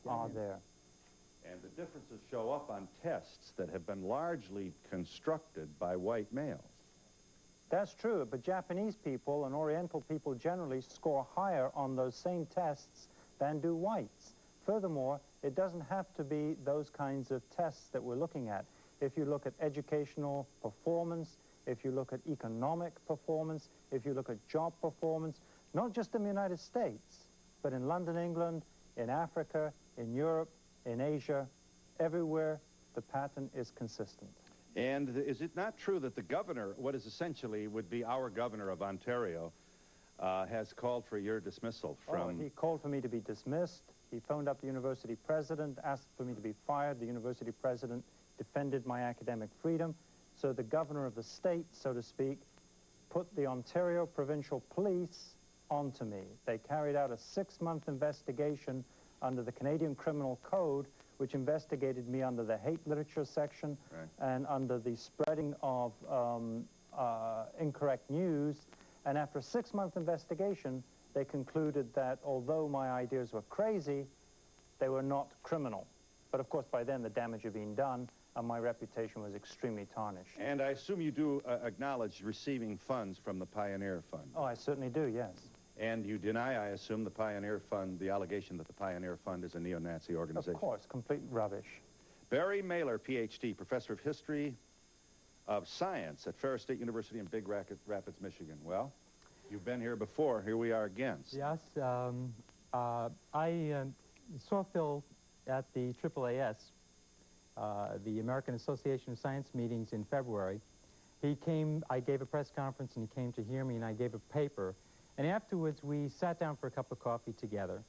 are there. And the differences show up on tests that have been largely constructed by white males. That's true, but Japanese people and Oriental people generally score higher on those same tests than do whites. Furthermore, it doesn't have to be those kinds of tests that we're looking at. If you look at educational performance, if you look at economic performance, if you look at job performance, not just in the United States, but in London, England, in Africa, in Europe, in Asia, everywhere the pattern is consistent. And is it not true that the governor, what is essentially would be our governor of Ontario, has called for your dismissal from... Oh, he called for me to be dismissed. He phoned up the university president, asked for me to be fired. The university president defended my academic freedom. So the governor of the state, so to speak, put the Ontario Provincial Police onto me. They carried out a 6-month investigation under the Canadian Criminal Code, which investigated me under the hate literature section and under the spreading of incorrect news. And after a 6-month investigation, they concluded that although my ideas were crazy, they were not criminal. But of course, by then the damage had been done, and my reputation was extremely tarnished. And I assume you do acknowledge receiving funds from the Pioneer Fund. Oh, I certainly do, yes. And you deny, I assume, the Pioneer Fund, the allegation that the Pioneer Fund is a neo-Nazi organization. Of course, complete rubbish. Barry Mehler, Ph.D., professor of history of science at Ferris State University in Big Rapids, Michigan. Well, you've been here before. Here we are again. Yes. I saw Phil at the AAAS, the American Association of Science meetings in February. He came, I gave a press conference, and he came to hear me, and I gave a paper. And afterwards, we sat down for a cup of coffee together.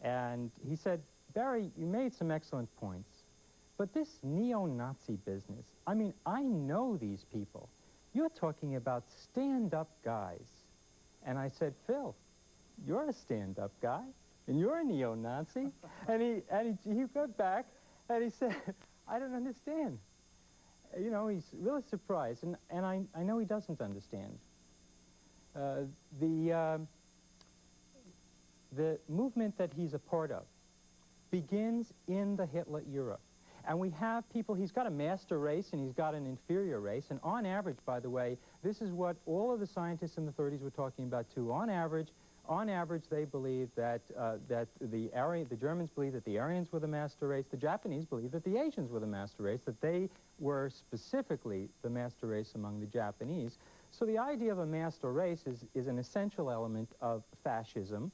And he said, Barry, you made some excellent points, but this neo-Nazi business, I mean, I know these people. You're talking about stand-up guys. And I said, Phil, you're a stand-up guy, and you're a neo-Nazi. and he went back, and he said, I don't understand. You know, he's really surprised, and I know he doesn't understand. The movement that he's a part of begins in the Hitler era. And we have people, he's got a master race and he's got an inferior race. And on average, by the way, this is what all of the scientists in the 30s were talking about too. On average, they believed that, the Germans believed that the Aryans were the master race. The Japanese believed that the Asians were the master race, that they were specifically the master race among the Japanese. So the idea of a master race is an essential element of fascism.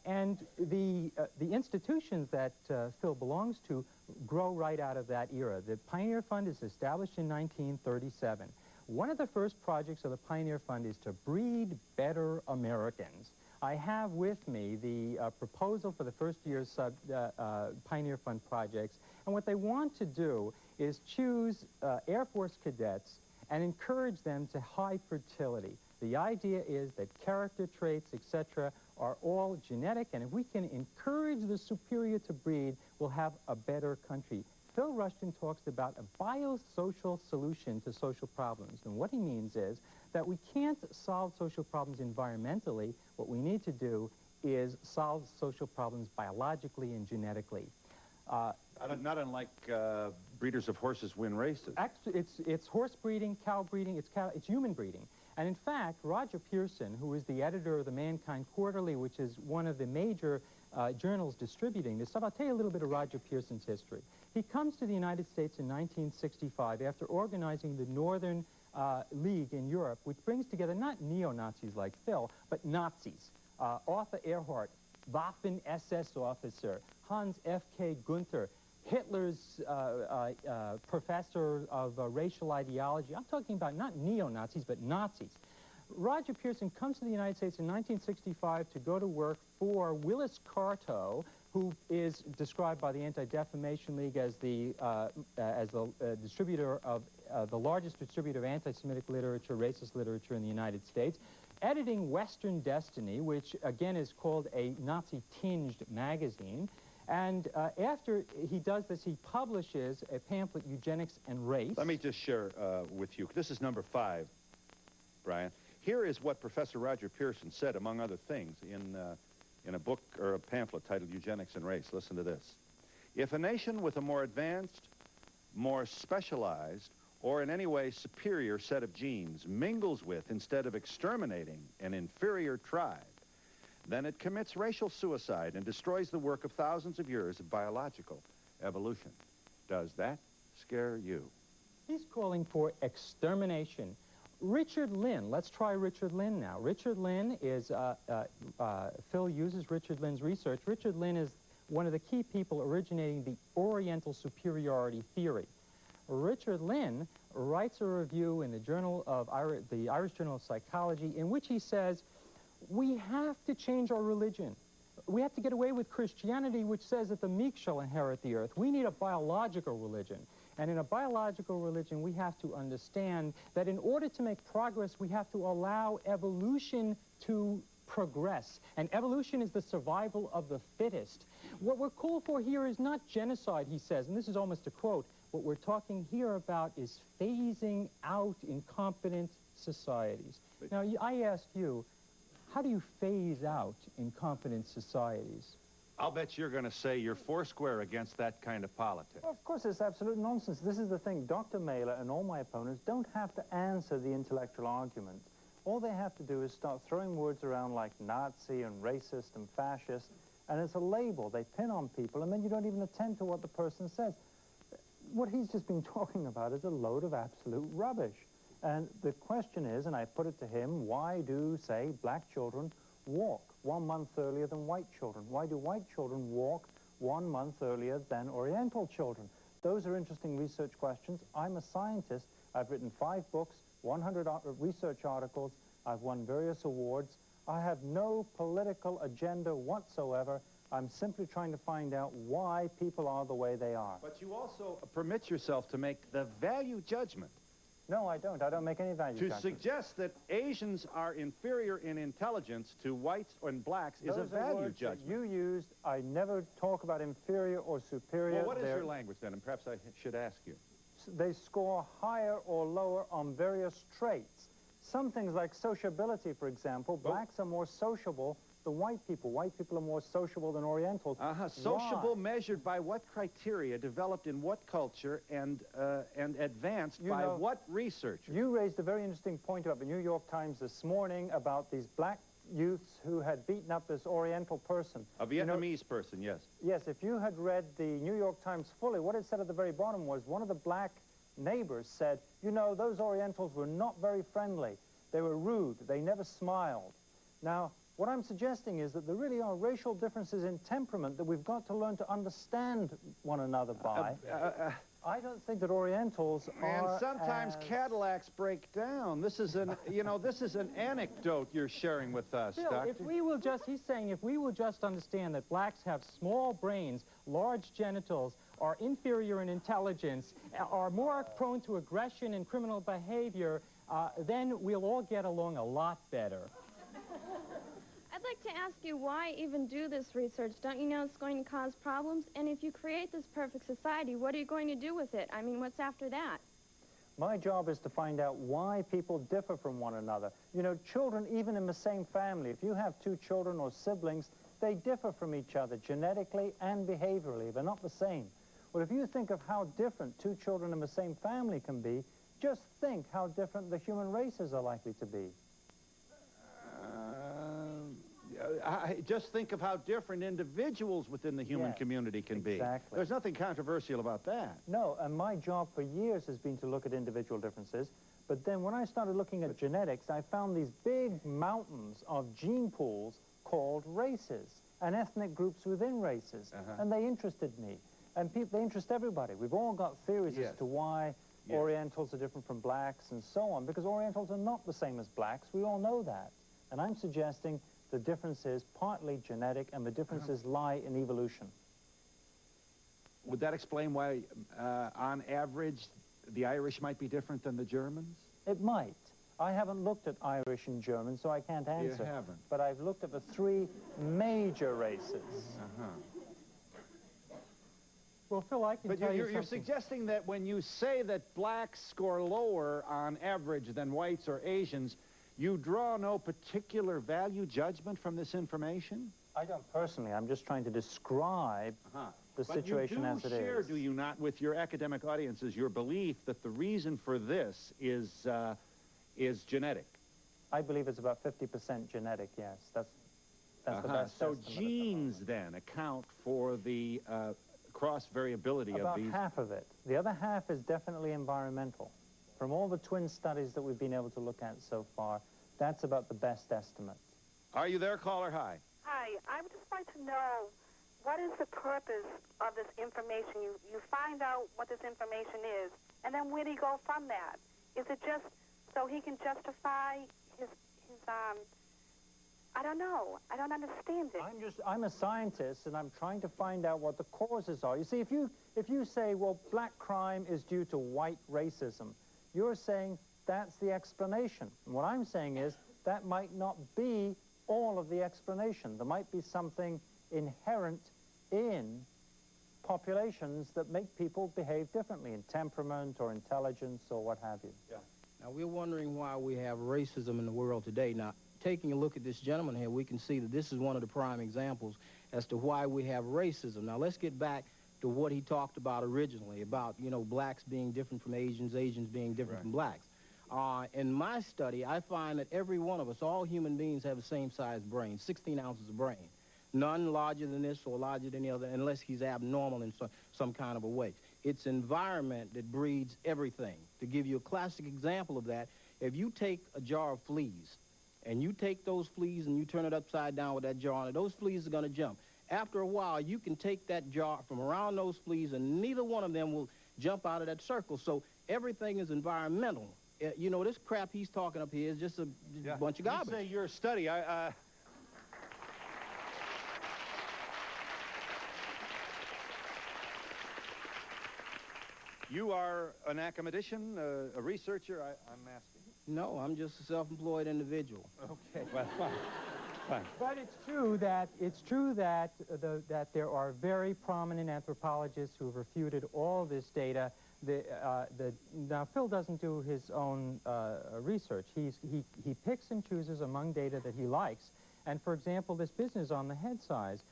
And the institutions that Phil belongs to grow right out of that era. The Pioneer Fund is established in 1937. One of the first projects of the Pioneer Fund is to breed better Americans. I have with me the proposal for the first year's Pioneer Fund projects. And what they want to do is choose Air Force cadets and encourage them to high fertility. The idea is that character traits, etc., are all genetic, and if we can encourage the superior to breed, we'll have a better country. Phil Rushton talks about a biosocial solution to social problems, and what he means is that we can't solve social problems environmentally. What we need to do is solve social problems biologically and genetically. Not unlike breeders of horses win races. Actually, it's horse breeding, cow breeding, it's human breeding. And in fact, Roger Pearson, who is the editor of the Mankind Quarterly, which is one of the major journals distributing this stuff, I'll tell you a little bit of Roger Pearson's history. He comes to the United States in 1965 after organizing the Northern League in Europe, which brings together not neo-Nazis like Phil, but Nazis. Arthur Ehrhardt, Waffen-SS officer, Hans F.K. Gunther, Hitler's professor of racial ideology. I'm talking about not neo-Nazis, but Nazis. Roger Pearson comes to the United States in 1965 to go to work for Willis Carto, who is described by the Anti-Defamation League as the distributor of the largest distributor of anti-Semitic literature, racist literature in the United States, editing Western Destiny, which again is called a Nazi-tinged magazine. And after he does this, he publishes a pamphlet, Eugenics and Race. Let me just share with you. This is number 5, Brian. Here is what Professor Roger Pearson said, among other things, in a book or a pamphlet titled Eugenics and Race. Listen to this. If a nation with a more advanced, more specialized, or in any way superior set of genes mingles with, instead of exterminating, an inferior tribe, then it commits racial suicide and destroys the work of thousands of years of biological evolution. Does that scare you? He's calling for extermination. Richard Lynn, let's try Richard Lynn now. Richard Lynn is, Phil uses Richard Lynn's research. Richard Lynn is one of the key people originating the Oriental superiority theory. Richard Lynn writes a review in the Journal of the Irish Journal of Psychology in which he says, we have to change our religion. We have to get away with Christianity, which says that the meek shall inherit the earth. We need a biological religion. And in a biological religion, we have to understand that in order to make progress, we have to allow evolution to progress. And evolution is the survival of the fittest. What we're called for here is not genocide, he says, and this is almost a quote. What we're talking here about is phasing out incompetent societies. Now, I ask you, how do you phase out incompetent societies? I'll bet you're going to say you're foursquare against that kind of politics. Well, of course, it's absolute nonsense. This is the thing. Dr. Mehler and all my opponents don't have to answer the intellectual argument. All they have to do is start throwing words around like Nazi and racist and fascist, and it's a label they pin on people, and then you don't even attend to what the person says. What he's just been talking about is a load of absolute rubbish. And the question is, and I put it to him, why do, say, black children walk 1 month earlier than white children? Why do white children walk 1 month earlier than Oriental children? Those are interesting research questions. I'm a scientist. I've written 5 books, 100 research articles. I've won various awards. I have no political agenda whatsoever. I'm simply trying to find out why people are the way they are. But you also permit yourself to make the value judgment. No, I don't. I don't make any value judgment. To suggest that Asians are inferior in intelligence to whites and blacks is a value judgment. That you used. I never talk about inferior or superior. Well, what is your language then? And perhaps I should ask you. They score higher or lower on various traits. Some things like sociability, for example, blacks are more sociable than white people. White people are more sociable than Orientals. Sociable measured by what criteria, developed in what culture, and advanced by what researchers? You raised a very interesting point about the New York Times this morning about these black youths who had beaten up this Oriental person. A Vietnamese person, yes. Yes, if you had read the New York Times fully, what it said at the very bottom was one of the black neighbors said, you know, those Orientals were not very friendly. They were rude. They never smiled. Now, what I'm suggesting is that there really are racial differences in temperament that we've got to learn to understand one another by. I don't think that Orientals are. And sometimes Cadillacs break down. This is an, this is an anecdote you're sharing with us, Bill, Doctor. if we will just, he's saying, if we will just understand that blacks have small brains, large genitals, are inferior in intelligence, are more prone to aggression and criminal behavior, then we'll all get along a lot better. I'd like to ask you, why even do this research? Don't you know it's going to cause problems? And if you create this perfect society, what are you going to do with it? I mean, what's after that? My job is to find out why people differ from one another. You know, children, even in the same family, if you have 2 children or siblings, they differ from each other genetically and behaviorally. They're not the same. Well, if you think of how different 2 children in the same family can be, just think how different the human races are likely to be. Just think of how different individuals within the human community can be. Exactly. There's nothing controversial about that. No, and my job for years has been to look at individual differences. But then when I started looking at genetics, I found these big mountains of gene pools called races and ethnic groups within races. And they interested me. And they interest everybody. We've all got theories as to why Orientals are different from blacks and so on, because Orientals are not the same as blacks. We all know that. And I'm suggesting the difference is partly genetic, and the differences lie in evolution. Would that explain why, on average, the Irish might be different than the Germans? It might. I haven't looked at Irish and German, so I can't answer. You haven't. But I've looked at the 3 major races. Well, Phil, I can tell you you're suggesting that when you say that blacks score lower on average than whites or Asians, You draw no particular value judgment from this information? I don't personally. I'm just trying to describe the situation as it is. But you do share, do you not, with your academic audiences, your belief that the reason for this is genetic? I believe it's about 50% genetic, yes. That's the best So estimate genes, then, account for the cross-variability of these? About half of it. The other half is definitely environmental. From all the twin studies that we've been able to look at so far, that's about the best estimate. Are you there, caller? Hi. Hi, I would just like to know, what is the purpose of this information? You find out what this information is, and then where do you go from that? Is it just so he can justify his I don't know. I don't understand it. I'm a scientist, and I'm trying to find out what the causes are. You see, if you say, well, black crime is due to white racism, you're saying that's the explanation. And what I'm saying is that might not be all of the explanation. There might be something inherent in populations that make people behave differently in temperament or intelligence or what have you. Yeah. Now, we're wondering why we have racism in the world today. Now, taking a look at this gentleman here, we can see that this is one of the prime examples as to why we have racism. Now, let's get back to what he talked about originally, about, you know, blacks being different from Asians, Asians being different from blacks. In my study, I find that every one of us, all human beings, have the same size brain, 16 ounces of brain. None larger than this or larger than the other, unless he's abnormal in some kind of a way. It's environment that breeds everything. To give you a classic example of that, if you take a jar of fleas, and you take those fleas and you turn it upside down with that jar, and those fleas are going to jump. After a while, you can take that jar from around those fleas, and neither one of them will jump out of that circle. So everything is environmental. You know, this crap he's talking up here is just a bunch of garbage. You say your study, you are an academician, a researcher, I'm asking. No, I'm just a self-employed individual. Okay, well, fine. But it's true that that there are very prominent anthropologists who have refuted all this data. Now, Phil doesn't do his own research. He picks and chooses among data that he likes. And for example, this business on the head size,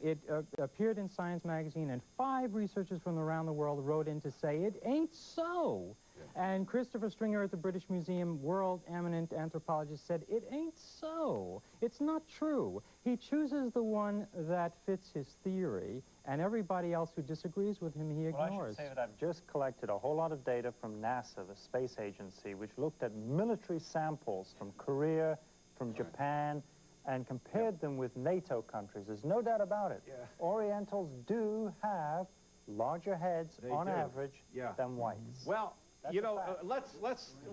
it appeared in Science magazine, and 5 researchers from around the world wrote in to say it ain't so. And Christopher Stringer at the British Museum, world eminent anthropologist, said it ain't so. It's not true. He chooses the one that fits his theory, and everybody else who disagrees with him he ignores. Well, I should say that I've just collected a whole lot of data from NASA, the space agency, which looked at military samples from Korea, from Japan, and compared them with NATO countries. There's no doubt about it. Orientals do have larger heads on average than whites. Well, That's you know,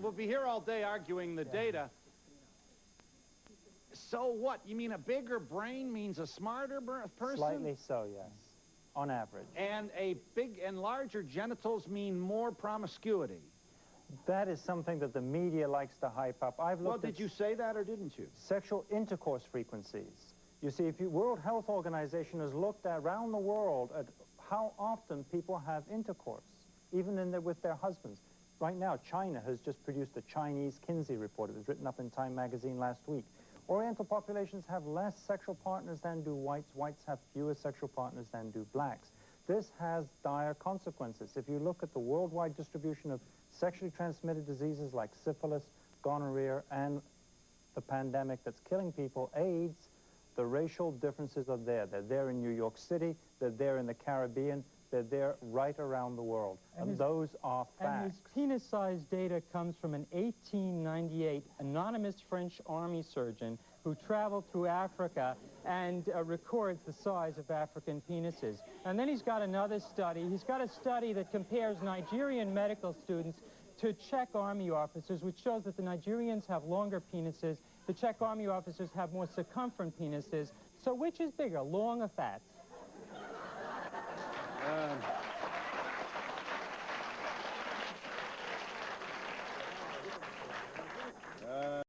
we'll be here all day arguing the data. So what? You mean a bigger brain means a smarter person? Slightly so, yes, on average. And a big and larger genitals mean more promiscuity. That is something that the media likes to hype up. I've looked Well, did you say that or didn't you? Sexual intercourse frequencies. You see, if you World Health Organization has looked around the world at how often people have intercourse, even with their husbands. Right now, China has just produced a Chinese Kinsey report. It was written up in Time magazine last week. Oriental populations have less sexual partners than do whites. Whites have fewer sexual partners than do blacks. This has dire consequences. If you look at the worldwide distribution of sexually transmitted diseases like syphilis, gonorrhea, and the pandemic that's killing people, AIDS, the racial differences are there. They're there in New York City. They're there in the Caribbean. They're there right around the world. And those are facts. And his penis-size data comes from an 1898 anonymous French army surgeon who traveled through Africa and records the size of African penises. And then he's got another study. He's got a study that compares Nigerian medical students to Czech army officers, which shows that the Nigerians have longer penises, the Czech army officers have more circumferent penises. So which is bigger, long or fat?